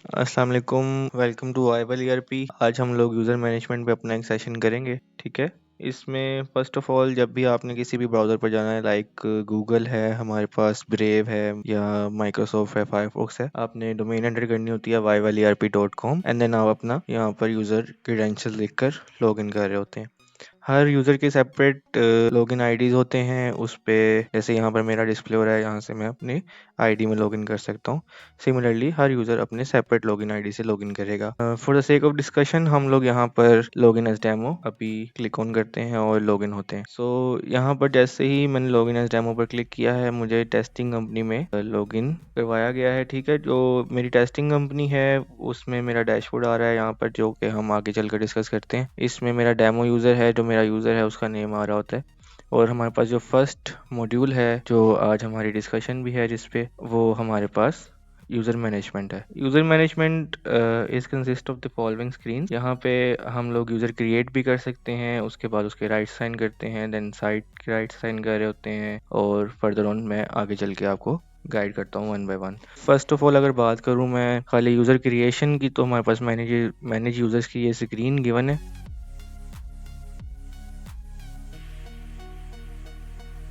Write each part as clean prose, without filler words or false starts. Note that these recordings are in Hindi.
अस्सलाम वालेकुम, वेलकम टू वाइवल ईआरपी। आज हम लोग यूज़र मैनेजमेंट पे अपना एक सेशन करेंगे, ठीक है। इसमें फर्स्ट ऑफ ऑल जब भी आपने किसी भी ब्राउज़र पर जाना है, लाइक गूगल है, हमारे पास ब्रेव है या माइक्रोसॉफ्ट है, फायरफॉक्स है, आपने डोमेन एंटर करनी होती है yvalerp.com एंड देन आप अपना यहाँ पर यूज़र क्रेडेंशियल लिखकर लॉगिन कर रहे होते हैं। हर यूज़र के सेपरेट लॉगिन आईडीज़ होते हैं। उस पे जैसे यहाँ पर मेरा डिस्प्ले हो रहा है, यहाँ से मैं अपनी आईडी में लॉगिन कर सकता हूँ। सिमिलरली हर यूज़र अपने सेपरेट लॉगिन आईडी से लॉगिन करेगा। For the sake of discussion हम लोग यहाँ पर लॉगिन एज डेमो अभी क्लिक ऑन करते हैं और लॉगिन होते हैं। सो यहाँ पर जैसे ही मैंने लॉगिन एज डेमो पर क्लिक किया है, मुझे टेस्टिंग कंपनी में लॉगिन करवाया गया है, ठीक है। जो मेरी टेस्टिंग कंपनी है उसमें मेरा डैशबोर्ड आ रहा है यहाँ पर, जो कि हम आगे चलकर डिस्कस करते हैं। इसमें मेरा डेमो यूज़र है, जो मेरा यूज़र है उसका नेम आ रहा होता है। और हमारे पास जो फर्स्ट मॉड्यूल है, जो आज हमारी डिस्कशन भी है जिस पे, वो हमारे पास यूज़र मैनेजमेंट है। User management is consist of the following screen. यहाँ पे हम लोग यूज़र क्रिएट भी कर सकते हैं, उसके बाद उसके राइट्स साइन करते हैं, देन साइट के राइट्स साइन कर रहे होते हैं, और फर्दर ऑन मैं आगे चल के आपको गाइड करता हूँ one by one. First of all अगर बात करूँ मैं खाली यूज़र क्रिएशन की, तो हमारे पास मैनेज यूज़र्स की ये स्क्रीन गिवन है।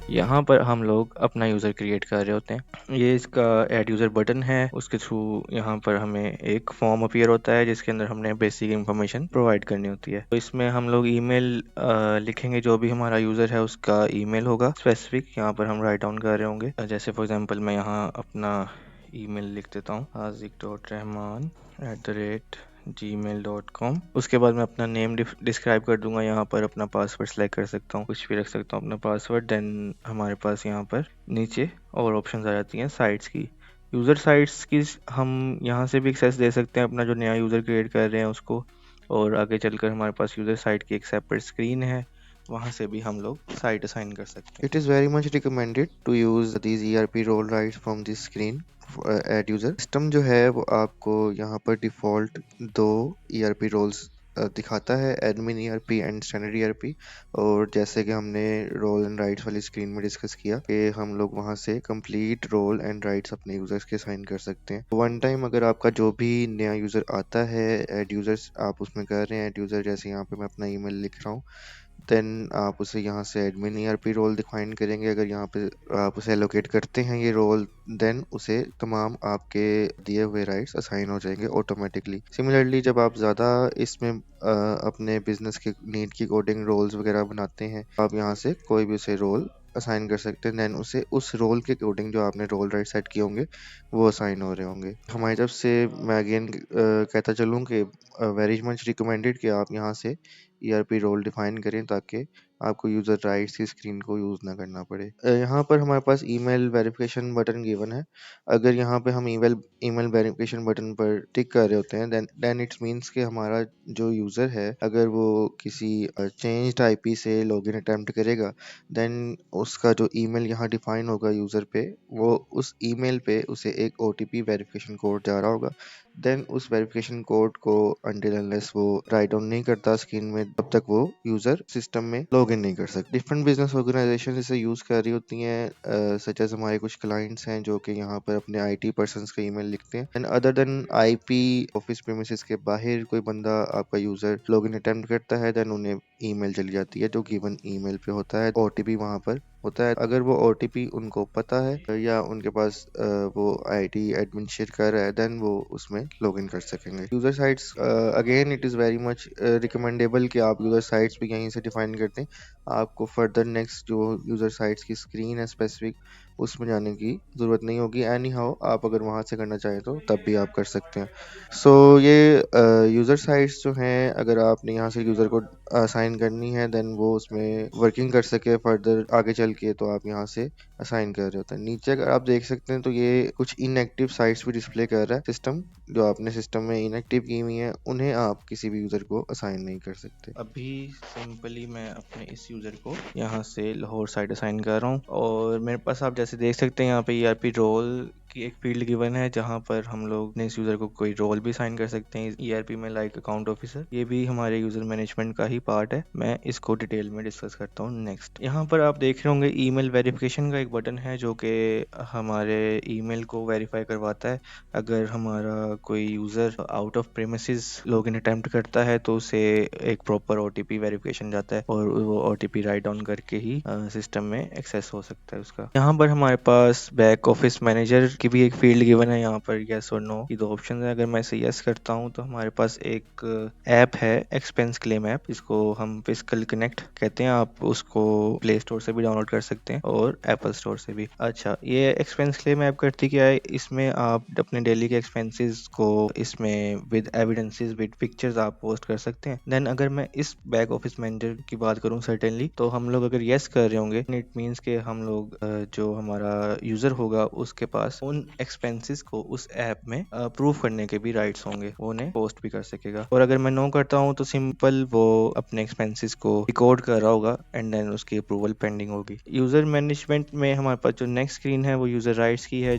यहाँ पर हम लोग अपना यूज़र क्रिएट कर रहे होते हैं। ये इसका ऐड यूज़र बटन है, उसके थ्रू यहाँ पर हमें एक फॉर्म अपीयर होता है जिसके अंदर हमने बेसिक इन्फॉर्मेशन प्रोवाइड करनी होती है। तो इसमें हम लोग ईमेल लिखेंगे, जो भी हमारा यूज़र है उसका ईमेल होगा स्पेसिफिक, यहाँ पर हम राइट डाउन कर रहे होंगे। जैसे फॉर एग्जांपल मैं यहाँ अपना ईमेल लिख देता हूँ, azik.rahman@gmail.com। उसके बाद मैं अपना नेम डिस्क्राइब कर दूंगा, यहाँ पर अपना पासवर्ड सेलेक्ट कर सकता हूँ, कुछ भी रख सकता हूँ अपना पासवर्ड। देन हमारे पास यहाँ पर नीचे और ऑप्शंस आ जाती हैं साइट्स की। यूज़र साइट्स की हम यहाँ से भी एक्सेस दे सकते हैं अपना जो नया यूज़र क्रिएट कर रहे हैं उसको, और आगे चलकर हमारे पास यूज़र साइट की एक सेपरेट स्क्रीन है, वहाँ से भी हम लोग साइट असाइन कर सकते हैं। It is very much recommended to use these ERP role writes from this screen at user system। जो है वो आपको यहाँ पर डिफ़ॉल्ट दो ERP roles दिखाता है, admin ERP and standard ERP। और जैसे कि हमने रोल एंड राइट्स वाली स्क्रीन में डिस्कस किया कि हम लोग वहाँ से कंप्लीट रोल एंड राइट्स अपने यूजर्स के साइन कर सकते हैं। वन टाइम अगर आपका जो भी नया यूजर आता है एड यूजर्स, आप उसमें कर रहे हैं एड यूजर, जैसे यहाँ पे मैं अपना ईमेल लिख रहा हूँ, देन आप उसे यहाँ से एडमिन ईआरपी रोल डिफाइन करेंगे। अगर यहाँ पे आप उसे एलोकेट करते हैं ये रोल, देन उसे तमाम आपके दिए हुए राइट्स असाइन हो जाएंगे ऑटोमेटिकली। सिमिलरली जब आप ज़्यादा इसमें अपने बिजनेस के नीड की कोडिंग रोल्स वगैरह बनाते हैं, आप यहाँ से कोई भी उसे रोल असाइन कर सकते हैं, देन उसे उस रोल के अकॉर्डिंग जो आपने रोल राइट सेट किए होंगे वो असाइन हो रहे होंगे। हमारी तरफ से मैं अगेन कहता चलूँ कि वेरी मच रिकमेंडेड कि आप यहाँ से ईआरपी रोल डिफाइन करें ताकि आपको यूज़र राइट्स की स्क्रीन को यूज़ ना करना पड़े। यहाँ पर हमारे पास ईमेल वेरिफिकेशन बटन गिवन है। अगर यहाँ पे हम ईमेल ईमेल वेरिफिकेशन बटन पर टिक कर रहे होते हैं, देन इट्स मीन्स कि हमारा जो यूज़र है अगर वो किसी चेंज्ड आईपी से लॉगिन अटेम्प्ट करेगा, देन उसका जो ईमेल यहाँ डिफाइन होगा यूज़र पे, वो उस ईमेल पे उसे एक ओटीपी वेरिफिकेशन कोड जा रहा होगा। देन उस वेरिफिकेशन कोड को अनटिल अनलेस वो राइट डाउन नहीं करता स्क्रीन में, तब तक वो यूजर सिस्टम में लॉग इन नहीं कर सकते। डिफरेंट बिजनेस ऑर्गेनाइजेशन इसे यूज कर रही होती हैं, सच एज हमारे कुछ क्लाइंट्स हैं जो कि यहाँ पर अपने आईटी पर्सन्स का ईमेल लिखते हैं। And other than IP office premises के बाहर कोई बंदा आपका यूजर लॉग इन अटेम्प्ट करता है, देन उन्हें ईमेल चली जाती है जो गिवन ईमेल पे होता है, ओटीपी वहाँ पर होता है। अगर वो ओटीपी उनको पता है या उनके पास वो आईटी एडमिन शेयर कर रहा है, देन वो उसमें लॉगिन कर सकेंगे। User sites again it is very much recommendable कि आप यूजर साइट्स भी यहीं से डिफाइन करते हैं। आपको फर्दर नेक्स्ट जो यूजर साइट्स की स्क्रीन है स्पेसिफिक, उसमें जाने की ज़रूरत नहीं होगी। एनी हाउ आप अगर वहाँ से करना चाहें तो तब भी आप कर सकते हैं। सो ये यूज़र साइट्स जो हैं, अगर आपने यहाँ से यूज़र को असाइन करनी है, देन वो उसमें वर्किंग कर सके फर्दर आगे चल के, तो आप यहाँ से असाइन कर रहे होते हैं। नीचे अगर आप देख सकते हैं तो ये कुछ इनएक्टिव साइट्स भी डिस्प्ले कर रहा है सिस्टम। जो आपने सिस्टम में इनएक्टिव की हुई हैं उन्हें आप किसी भी यूज़र को असाइन नहीं कर सकते। अभी सिंपली मैं अपने इस यूज़र को यहाँ से लाहौर साइड असाइन कर रहा हूँ, और मेरे पास आप जैसे देख सकते हैं यहाँ पे ईआरपी रोल की एक फील्ड गिवन है जहाँ पर हम लोग अपने इस यूज़र को कोई रोल भी साइन कर सकते हैं ईआरपी में, लाइक अकाउंट ऑफिसर। ये भी हमारे यूज़र मैनेजमेंट का ही पार्ट है। मैं इसको डिटेल में डिस्कस करता हूँ नेक्स्ट। यहाँ पर आप देख रहे होंगे ईमेल वेरिफिकेशन का एक बटन है जो कि हमारे ईमेल को वेरीफाई करवाता है। अगर हमारा कोई user out of premises login attempt करता है तो उसे एक प्रॉपर ओटीपी वेरिफिकेशन जाता है और वो ओटीपी राइट डाउन करके ही सिस्टम में एक्सेस हो सकता है उसका। यहाँ पर हमारे पास बैक ऑफिस मैनेजर की भी एक फील्ड गिवन है। यहाँ पर यस और नो की दो ऑप्शन है। अगर मैं इसे यस करता हूँ तो हमारे पास एक ऐप है एक्सपेंस क्लेम ऐप, जिसको हम फिजिकल कनेक्ट कहते हैं। आप उसको प्ले स्टोर से भी डाउनलोड कर सकते हैं और एप्पल स्टोर से भी। अच्छा, ये एक्सपेंस क्लेम ऐप करती क्या है, इसमें आप अपने डेली के एक्सपेंसेस को इसमें विद एविडेंसेस विद पिक्चर्स आप पोस्ट कर सकते हैं। देन अगर मैं इस बैक ऑफिस मैनेजर की बात करूं सर्टेनली, तो हम लोग अगर यस कर रहे होंगे इट मीन्स के हम लोग जो हमारा यूजर होगा उसके पास उन एक्सपेंसेस को उस ऐप में प्रूव करने के भी राइट्स होंगे, वो उन्हें पोस्ट भी कर सकेगा। और अगर मैं नो करता हूं तो सिंपल वो अपने एक्सपेंसेस को रिकॉर्ड कर रहा होगा एंड देन उसकी अप्रूवल पेंडिंग होगी। यूजर मैनेजमेंट में हमारे पास जो नेक्स्ट स्क्रीन है वो यूजर राइट्स की है,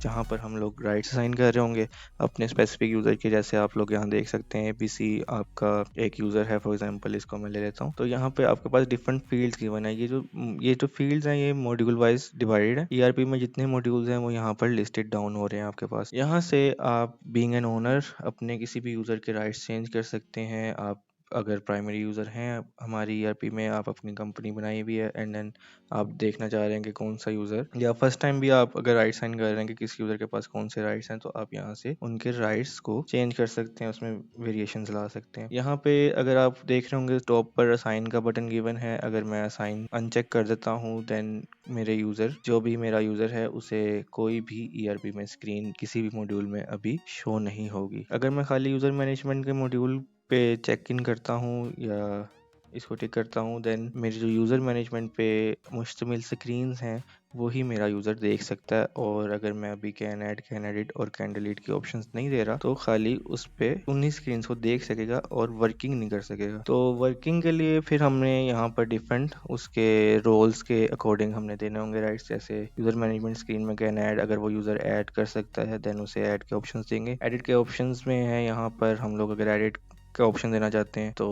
जहाँ पर हम लोग राइट्स असाइन कर रहे होंगे अपने स्पेसिफिक यूज़र के। जैसे आप लोग यहाँ देख सकते हैं एबीसी आपका एक यूज़र है, फॉर एग्जांपल इसको मैं ले लेता हूँ। तो यहाँ पे आपके पास डिफरेंट फील्ड्स गिवन है। ये जो फील्ड्स हैं ये मॉड्यूल वाइज डिवाइडेड है। ईआरपी में जितने मॉड्यूल्स हैं वो यहाँ पर लिस्टेड डाउन हो रहे हैं आपके पास। यहाँ से आप बीइंग एन ओनर अपने किसी भी यूज़र के राइट्स चेंज कर सकते हैं। आप अगर प्राइमरी यूज़र हैं हमारी ईआरपी में, आप अपनी कंपनी बनाई हुई है एंड देन आप देखना चाह रहे हैं कि कौन सा यूज़र, या फर्स्ट टाइम भी आप अगर राइट साइन कर रहे हैं कि किसी यूज़र के पास कौन से राइट्स हैं, तो आप यहाँ से उनके राइट्स को चेंज कर सकते हैं, उसमें वेरिएशंस ला सकते हैं। यहाँ पे अगर आप देख रहे होंगे टॉप पर असाइन का बटन गिवन है। अगर मैं असाइन अनचेक कर देता हूँ देन मेरे यूज़र, जो भी मेरा यूज़र है, उसे कोई भी ईआरपी में स्क्रीन किसी भी मॉड्यूल में अभी शो नहीं होगी। अगर मैं खाली यूज़र मैनेजमेंट के मॉड्यूल पे चेक इन करता हूँ या इसको टिक करता हूँ, देन मेरी जो यूज़र मैनेजमेंट पे मुश्तमिल स्क्रीन्स हैं वही मेरा यूज़र देख सकता है। और अगर मैं अभी कैन ऐड, कैन एडिट और कैन डिलीट के ऑप्शंस नहीं दे रहा तो खाली उस पे उन्हीं स्क्रीन्स को देख सकेगा और वर्किंग नहीं कर सकेगा। तो वर्किंग के लिए फिर हमने यहाँ पर डिफरेंट उसके रोल्स के अकॉर्डिंग हमने देने होंगे राइट्स। जैसे यूज़र मैनेजमेंट स्क्रीन में कैन ऐड, अगर वो यूज़र ऐड कर सकता है देन उसे ऐड के ऑप्शंस देंगे। एडिट के ऑप्शंस में है यहाँ पर हम लोग अगर एडिट का ऑप्शन देना चाहते हैं तो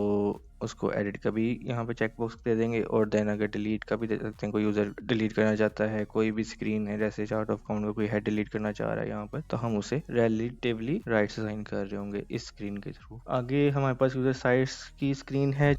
उसको एडिट का भी यहाँ पे चेक बॉक्स दे देंगे। और देन अगर डिलीट का भी दे सकते हैं, कोई यूज़र डिलीट करना चाहता है कोई भी स्क्रीन है, जैसे चार्ट ऑफ अकाउंट का कोई हेड डिलीट करना चाह रहा है यहाँ पर, तो हम उसे रिलेटिवली राइट्स असाइन कर रहे होंगे इस स्क्रीन के थ्रू। आगे हमारे पास यूज़र साइट्स की स्क्रीन है।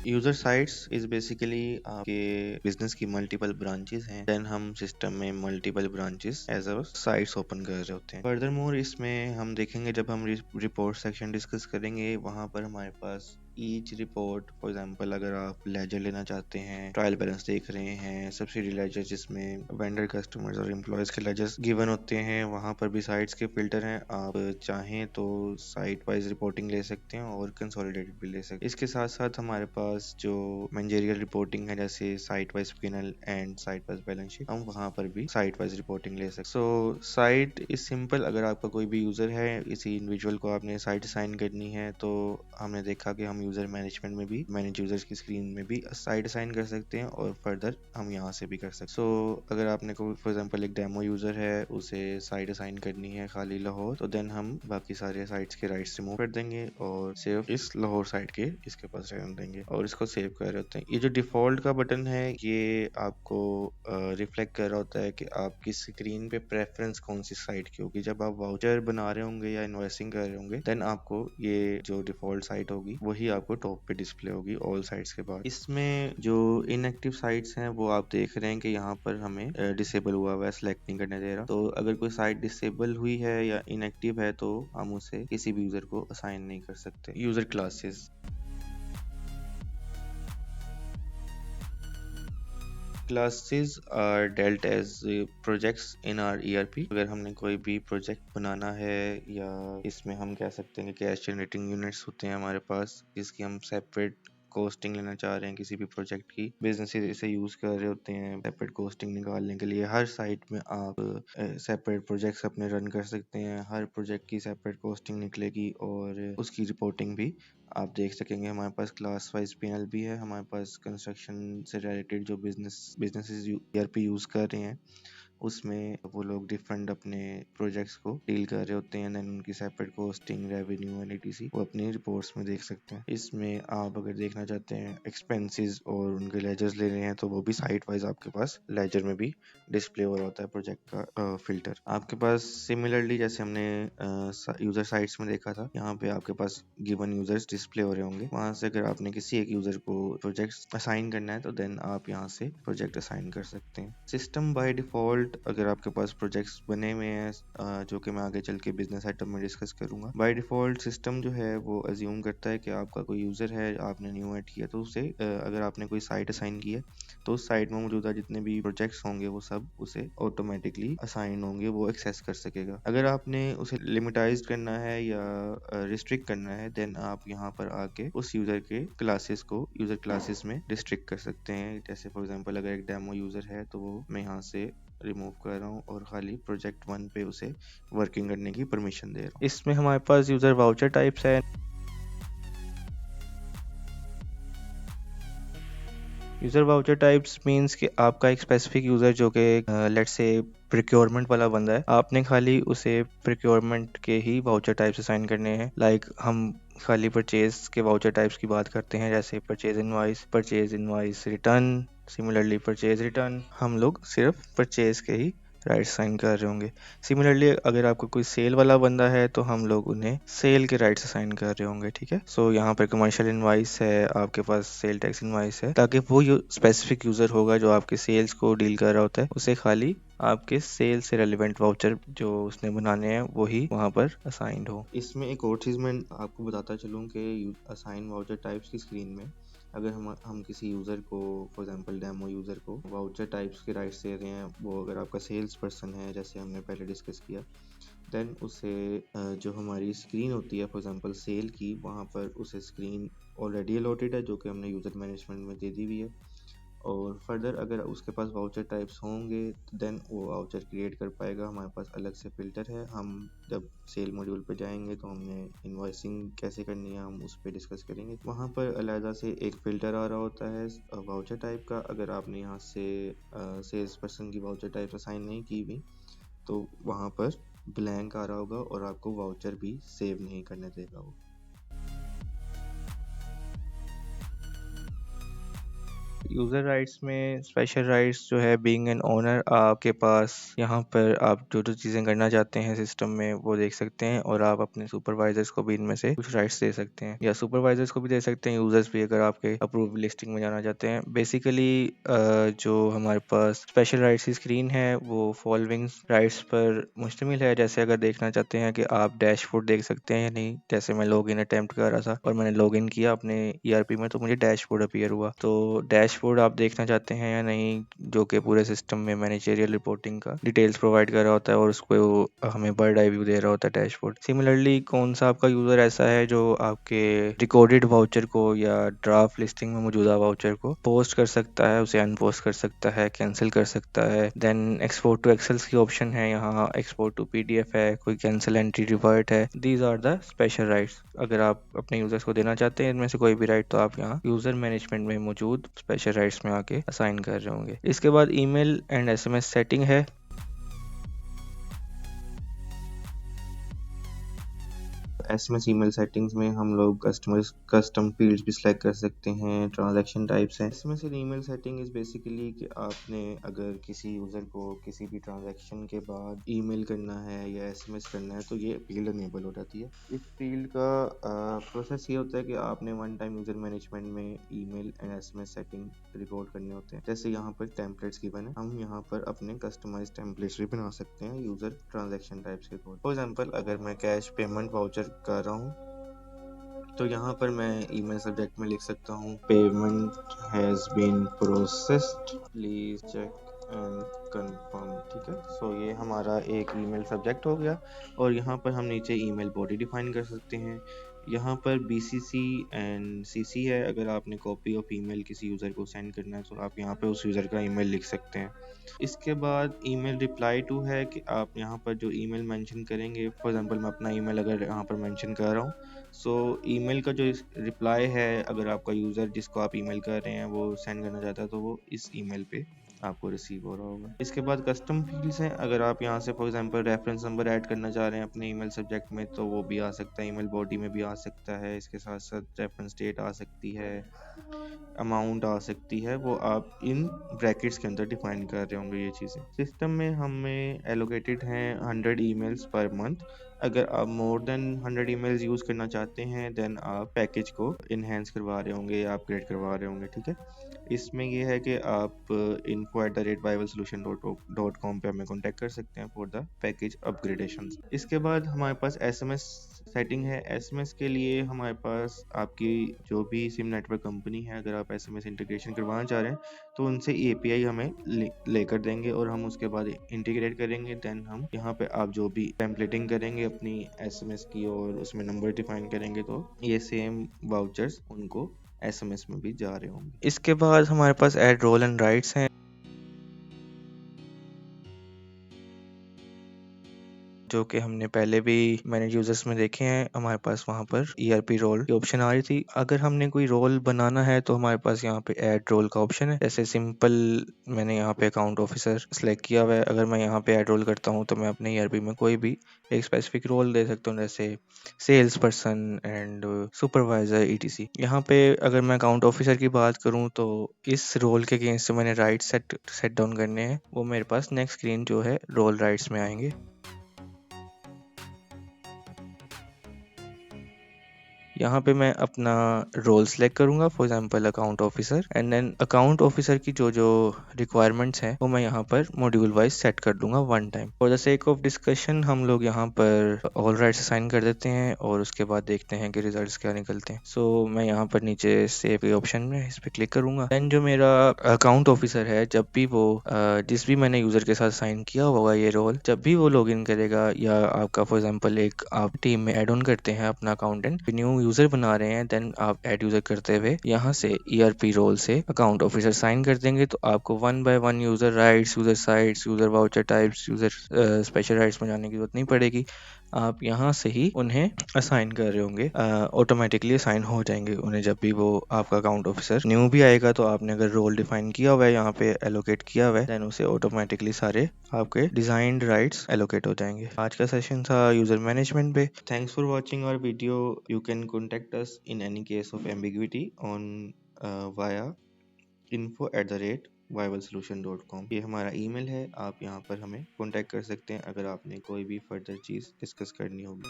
यूजर साइट्स इज बेसिकली आपके बिजनेस की मल्टीपल ब्रांचेस हैं। देन हम सिस्टम में multiple branches as a sites open कर रहे होते हैं। फर्दर मोर इसमें हम देखेंगे जब हम रिपोर्ट सेक्शन डिस्कस करेंगे, वहां पर हमारे पास ईच रिपोर्ट, फॉर एग्जांपल अगर आप लेजर लेना चाहते हैं, ट्रायल बैलेंस देख रहे हैं, सब्सिडी लेजर जिसमें वेंडर, कस्टमर्स और एम्प्लॉयज के लेजर्स गिवन होते हैं, वहां पर भी साइट्स के फिल्टर हैं। आप चाहें तो साइट वाइज रिपोर्टिंग ले सकते हैं और कंसोलिडेटेड भी ले सकते हैं। इसके साथ साथ हमारे पास जो मैनेजरियल रिपोर्टिंग है, जैसे site wise P&L and site wise balance sheet, हम वहां पर भी साइट वाइज रिपोर्टिंग ले सकते हैं। So site is simple. अगर आपका कोई भी यूजर है, इसी इंडिविजुअल को आपने साइट असाइन करनी है, तो हमने देखा कि हम यूजर मैनेजमेंट में भी मैनेज यूजर्स की स्क्रीन में भी साइट असाइन कर सकते हैं और फर्दर हम यहाँ से भी कर सकते हैं। सो अगर आपने कोई फॉर एग्जांपल एक डेमो यूजर है, उसे साइट असाइन करनी है खाली लाहौर, तो देन हम बाकी सारे साइट्स के राइट्स रिमूव कर देंगे और सिर्फ इस लाहौर साइट के इसके पास रहने देंगे और इसको सेव कर रहे होते हैं। ये जो डिफॉल्ट का बटन है ये आपको रिफ्लेक्ट कर रहा होता है कि आपकी स्क्रीन पे प्रेफरेंस कौन सी साइट की होगी। जब आप वाउचर बना रहे होंगे या इन्वेस्टिंग कर रहे होंगे, देन आपको ये जो डिफॉल्ट साइट होगी वही आपको टॉप पे डिस्प्ले होगी ऑल साइट्स के बाद। इसमें जो इनएक्टिव साइट्स हैं वो आप देख रहे हैं कि यहाँ पर हमें डिसेबल हुआ हुआ है, सेलेक्ट नहीं करने दे रहा। तो अगर कोई साइट डिसेबल हुई है या इनएक्टिव है तो हम उसे किसी भी यूजर को असाइन नहीं कर सकते। User classes, classes are dealt as projects in our ERP। अगर हमने कोई भी प्रोजेक्ट बनाना है, या इसमें हम कह सकते हैं कि कैश जनरेटिंग यूनिट्स होते हैं हमारे पास, जिसकी हम सेपरेट कॉस्टिंग लेना चाह रहे हैं किसी भी प्रोजेक्ट की, बिजनेसेस इसे यूज कर रहे होते हैं सेपरेट कॉस्टिंग निकालने के लिए। हर साइट में आप सेपरेट प्रोजेक्ट्स अपने रन कर सकते हैं, हर प्रोजेक्ट की सेपरेट कॉस्टिंग निकलेगी और उसकी रिपोर्टिंग भी आप देख सकेंगे। हमारे पास क्लास वाइज पीएनएल भी है, हमारे पास कंस्ट्रक्शन से रिलेटेड जो बिजनेसेस ईआरपी यूज कर रहे हैं उसमें वो लोग डिफरेंट अपने प्रोजेक्ट्स को डील कर रहे होते हैं, देन उनकी separate costing, revenue and etc वो अपनी रिपोर्ट्स में देख सकते हैं। इसमें आप अगर देखना चाहते हैं एक्सपेंसेस और उनके लेजर्स ले रहे हैं तो वो भी साइट वाइज आपके पास लेजर में भी डिस्प्ले हो रहा होता है प्रोजेक्ट का फिल्टर। आपके पास सिमिलरली जैसे हमने यूजर साइट्स में देखा था, यहाँ पे आपके पास गिवन यूजर्स डिस्प्ले हो रहे होंगे। वहां से अगर आपने किसी एक यूजर को प्रोजेक्ट असाइन करना है तो देन आप यहाँ से प्रोजेक्ट असाइन कर सकते हैं। सिस्टम बाय डिफॉल्ट अगर आपके पास प्रोजेक्ट्स बने हुए हैं जो कि मैं आगे चल के बिजनेस सेटअप में डिस्कस करूंगा, बाय डिफॉल्ट सिस्टम जो है वो अज्यूम करता है कि आपका कोई यूजर है, आपने न्यू ऐड किया तो उसे अगर आपने कोई साइट असाइन की है तो उस साइट में मौजूदा जितने भी प्रोजेक्ट्स होंगे वो सब उसे ऑटोमेटिकली असाइन होंगे, वो एक्सेस कर सकेगा। अगर आपने उसे लिमिटाइज करना है या रिस्ट्रिक्ट करना है देन आप यहाँ पर आके उस यूजर के क्लासेस को यूजर क्लासेस में रिस्ट्रिक्ट कर सकते हैं। जैसे फॉर एग्जांपल अगर एक डेमो यूजर है तो वो मैं यहाँ से रिमूव कर रहा हूँ और खाली प्रोजेक्ट 1 पे उसे वर्किंग करने की परमिशन दे रहा हूँ। इसमें हमारे पास यूजर वाउचर टाइप्स है। यूजर वाउचर टाइप्स मींस कि आपका एक स्पेसिफिक यूजर जो कि लेट्स से प्रिक्योरमेंट वाला बंदा है, आपने खाली उसे प्रिक्योरमेंट के ही वाउचर टाइप्स असाइन करने हैं। लाइक हम खाली परचेज के वाउचर टाइप्स की बात करते हैं, जैसे purchase invoice return. Similarly purchase return हम लोग सिर्फ परचेज के ही राइट साइन कर रहे होंगे। सिमिलरली अगर आपको कोई सेल वाला बंदा है तो हम लोग उन्हें सेल के राइट्स असाइन कर रहे होंगे। ठीक है, सो यहाँ पर कमर्शियल इनवाइस है, आपके पास सेल टैक्स इनवाइस है, ताकि वो स्पेसिफिक यूजर होगा जो आपके सेल्स को डील कर रहा होता है उसे खाली आपके सेल से रेलिवेंट वाउचर जो उसने बनाने हैं वही वहाँ पर असाइंड हो। इसमें एक और चीज़ मैं आपको बताता चलूँ कि असाइन वाउचर टाइप्स की स्क्रीन में अगर हम किसी यूज़र को फॉर एग्जांपल डेमो यूज़र को वाउचर टाइप्स के राइट्स दे रहे हैं, वो अगर आपका सेल्स पर्सन है जैसे हमने पहले डिस्कस किया, देन उसे जो हमारी स्क्रीन होती है फॉर एग्जांपल सेल की, वहाँ पर उसे स्क्रीन ऑलरेडी अलॉटेड है जो कि हमने यूज़र मैनेजमेंट में दे दी हुई है। और फर्दर अगर उसके पास वाउचर टाइप्स होंगे देन वो वाउचर क्रिएट कर पाएगा। हमारे पास अलग से फ़िल्टर है, हम जब सेल मॉड्यूल पे जाएंगे तो हमने इनवॉइसिंग कैसे करनी है हम उस पर डिस्कस करेंगे। वहाँ पर अलहदा से एक फ़िल्टर आ रहा होता है वाउचर टाइप का। अगर आपने यहाँ से सेल्स पर्सन की वाउचर टाइप असाइन नहीं की हुई तो वहाँ पर ब्लैंक आ रहा होगा और आपको वाउचर भी सेव नहीं करने देगा वो। यूज़र राइट्स में स्पेशल राइट्स जो है बीइंग एन ओनर, आपके पास यहाँ पर आप जो जो चीज़ें करना चाहते हैं सिस्टम में वो देख सकते हैं और आप अपने सुपरवाइजर्स को भी इनमें से कुछ राइट्स दे सकते हैं या सुपरवाइजर्स को भी दे सकते हैं, यूज़र्स भी अगर आपके अप्रूव लिस्टिंग में जाना चाहते हैं। बेसिकली जो हमारे पास स्पेशल राइट्स की स्क्रीन है वो फॉलोइंग राइट्स पर मुश्तमिल है। जैसे अगर देखना चाहते हैं कि आप डैशबोर्ड देख सकते हैं या नहीं, जैसे मैं लॉगिन अटेम्प्ट कर रहा था और मैंने लॉगिन किया अपने ईआरपी में तो मुझे डैशबोर्ड अपीयर हुआ। तो डैशबोर्ड आप देखना चाहते हैं या नहीं, जो कि पूरे सिस्टम में मैनेजरियल रिपोर्टिंग का डिटेल्स प्रोवाइड कर रहा होता है और उसको हमें बर्ड आई व्यू दे रहा होता है डैशबोर्ड। सिमिलरली कौन सा आपका यूज़र ऐसा है जो आपके रिकॉर्डेड वाउचर को या ड्राफ्ट लिस्टिंग में मौजूदा वाउचर को पोस्ट कर सकता है, उसे अनपोस्ट कर सकता है, कैंसिल कर सकता है। देन एक्सपोर्ट टू एक्सेल्स की ऑप्शन है, यहाँ एक्सपोर्ट टू पीडीएफ है, कोई कैंसिल एंट्री रिवर्ट है। These are the special rights. अगर आप अपने यूजर्स को देना चाहते हैं इनमें से कोई भी राइट तो आप यहाँ यूजर मैनेजमेंट में मौजूद स्पेशल राइट्स में आके असाइन कर रहे होंगे। इसके बाद ईमेल एंड एसएमएस सेटिंग है। एसएमएस ईमेल सेटिंग्स में हम लोग कस्टम फील्ड्स भी सिलेक्ट कर सकते हैं, ट्रांजैक्शन टाइप्स हैं। SMS and email setting is basically कि आपने अगर किसी यूज़र को किसी भी ट्रांजैक्शन के बाद ईमेल करना है या एसएमएस करना है तो ये फील्ड अनेबल हो जाती है। इस फील्ड का प्रोसेस ये होता है कि आपने वन टाइम यूज़र मैनेजमेंट में email and SMS setting record करने होते हैं। जैसे यहाँ पर टेम्पलेट्स गिवन है, हम यहाँ पर अपने कस्टमाइज टेम्पलेट्स भी बना सकते हैं यूज़र ट्रांजैक्शन टाइप्स के कोड। फॉर एग्जांपल अगर मैं कैश पेमेंट वाउचर कर रहा हूँ तो यहाँ पर मैं ईमेल सब्जेक्ट में लिख सकता हूँ payment has been processed, please check and confirm. ठीक है, सो ये हमारा एक ईमेल सब्जेक्ट हो गया और यहाँ पर हम नीचे ईमेल बॉडी डिफाइन कर सकते हैं। यहाँ पर BCC एंड CC है। अगर आपने कॉपी ऑफ ईमेल किसी यूज़र को सेंड करना है तो आप यहाँ पे उस यूज़र का ईमेल लिख सकते हैं। इसके बाद ईमेल रिप्लाई टू है कि आप यहाँ पर जो ईमेल मेंशन करेंगे, फॉर एग्जांपल मैं अपना ईमेल अगर यहाँ पर मेंशन कर रहा हूँ, सो ईमेल का जो रिप्लाई है, अगर आपका यूज़र जिसको आप ईमेल कर रहे हैं वो सेंड करना चाहता है तो वो इस ईमेल पे आपको रिसीव हो रहा होगा। इसके बाद कस्टम फील्ड्स हैं। अगर आप यहाँ से for example reference number add करना चाह रहे हैं अपने ईमेल सब्जेक्ट में तो वो भी आ सकता है, ईमेल बॉडी में भी आ सकता है। इसके साथ साथ रेफरेंस डेट आ सकती है, अमाउंट आ सकती है, वो आप इन ब्रैकेट्स के अंदर डिफाइन कर रहे होंगे ये चीज़ें। सिस्टम में हमें एलोकेटेड हैं 100 ईमेल्स पर मंथ। अगर आप मोर देन 100 ईमेल्स यूज़ करना चाहते हैं देन आप पैकेज को इन्हेंस करवा रहे होंगे या अपग्रेड करवा रहे होंगे, ठीक है। इसमें ये है कि आप info@rivalsolution.com पे हमें कॉन्टैक्ट कर सकते हैं फॉर द पैकेज अपग्रेडेशन। इसके बाद हमारे पास SMS सेटिंग है। SMS के लिए हमारे पास आपकी जो भी सिम नेटवर्क कंपनी है, अगर आप SMS इंटीग्रेशन करवाना चाह रहे हैं तो उनसे API हमें लेकर देंगे और हम उसके बाद इंटीग्रेट करेंगे। देन हम यहाँ पे आप जो भी टेम्पलेटिंग करेंगे अपनी SMS की और उसमें नंबर डिफाइन करेंगे तो ये सेम वाउचर्स उनको SMS में भी जा रहे होंगे। इसके बाद हमारे पास ऐड रोल एंड राइट्स हैं जो कि हमने पहले भी मैनेज यूजर्स में देखे हैं। हमारे पास वहाँ पर ERP रोल की ऑप्शन आ रही थी। अगर हमने कोई रोल बनाना है तो हमारे पास यहाँ पे ऐड रोल का ऑप्शन है। जैसे सिंपल मैंने यहाँ पे अकाउंट ऑफिसर सेलेक्ट किया हुआ है। अगर मैं यहाँ पे ऐड रोल करता हूँ तो मैं अपने ERP में कोई भी एक स्पेसिफिक रोल दे सकता हूँ, जैसे sales person and supervisor ETC। यहाँ पे अगर मैं अकाउंट ऑफिसर की बात करूँ तो इस रोल के अगेंस्ट जो मैंने राइट सेट डाउन करने हैं वो मेरे पास नेक्स्ट स्क्रीन जो है रोल राइट्स में आएंगे। यहाँ पे मैं अपना रोल सेलेक्ट करूंगा, for example account officer, and then account officer की जो जो रिक्वायरमेंट्स हैं वो मैं यहाँ पर मॉड्यूल वाइज सेट कर दूंगा one time. For the sake of discussion हम लोग यहाँ पर ऑल राइट्स असाइन कर देते हैं और उसके बाद देखते हैं कि रिजल्ट्स क्या निकलते हैं। सो मैं यहाँ पर नीचे सेव के ऑप्शन में इस पर क्लिक करूंगा। देन जो मेरा अकाउंट ऑफिसर है, जब भी वो जिस भी मैंने यूजर के साथ साइन किया होगा ये रोल, जब भी वो लॉग इन करेगा या आपका फॉर एग्जाम्पल एक आप टीम में एड ऑन करते हैं अपना अकाउंटेंट, न्यू यूजर बना रहे हैं, देन आप ऐड यूजर करते हुए यहाँ से ERP रोल से अकाउंट ऑफिसर साइन कर देंगे तो आपको 1 by 1 user rights, user sites, user voucher types, user special rights में जाने की जरूरत नहीं पड़ेगी। आप यहाँ से ही उन्हें असाइन कर रहे होंगे, ऑटोमेटिकली असाइन हो जाएंगे उन्हें। जब भी वो आपका अकाउंट ऑफिसर न्यू भी आएगा तो आपने अगर रोल डिफाइन किया हुआ है, यहाँ पे एलोकेट किया हुआ है, देन उसे ऑटोमेटिकली सारे आपके डिजाइंड राइट्स एलोकेट हो जाएंगे। आज का सेशन था यूजर मैनेजमेंट पे। Thanks for watching our video. You can contact us in any case of ambiguity on via info@vivalsolution.com। ये हमारा ईमेल है, आप यहाँ पर हमें कॉन्टेक्ट कर सकते हैं अगर आपने कोई भी फर्दर चीज़ डिस्कस करनी होगी।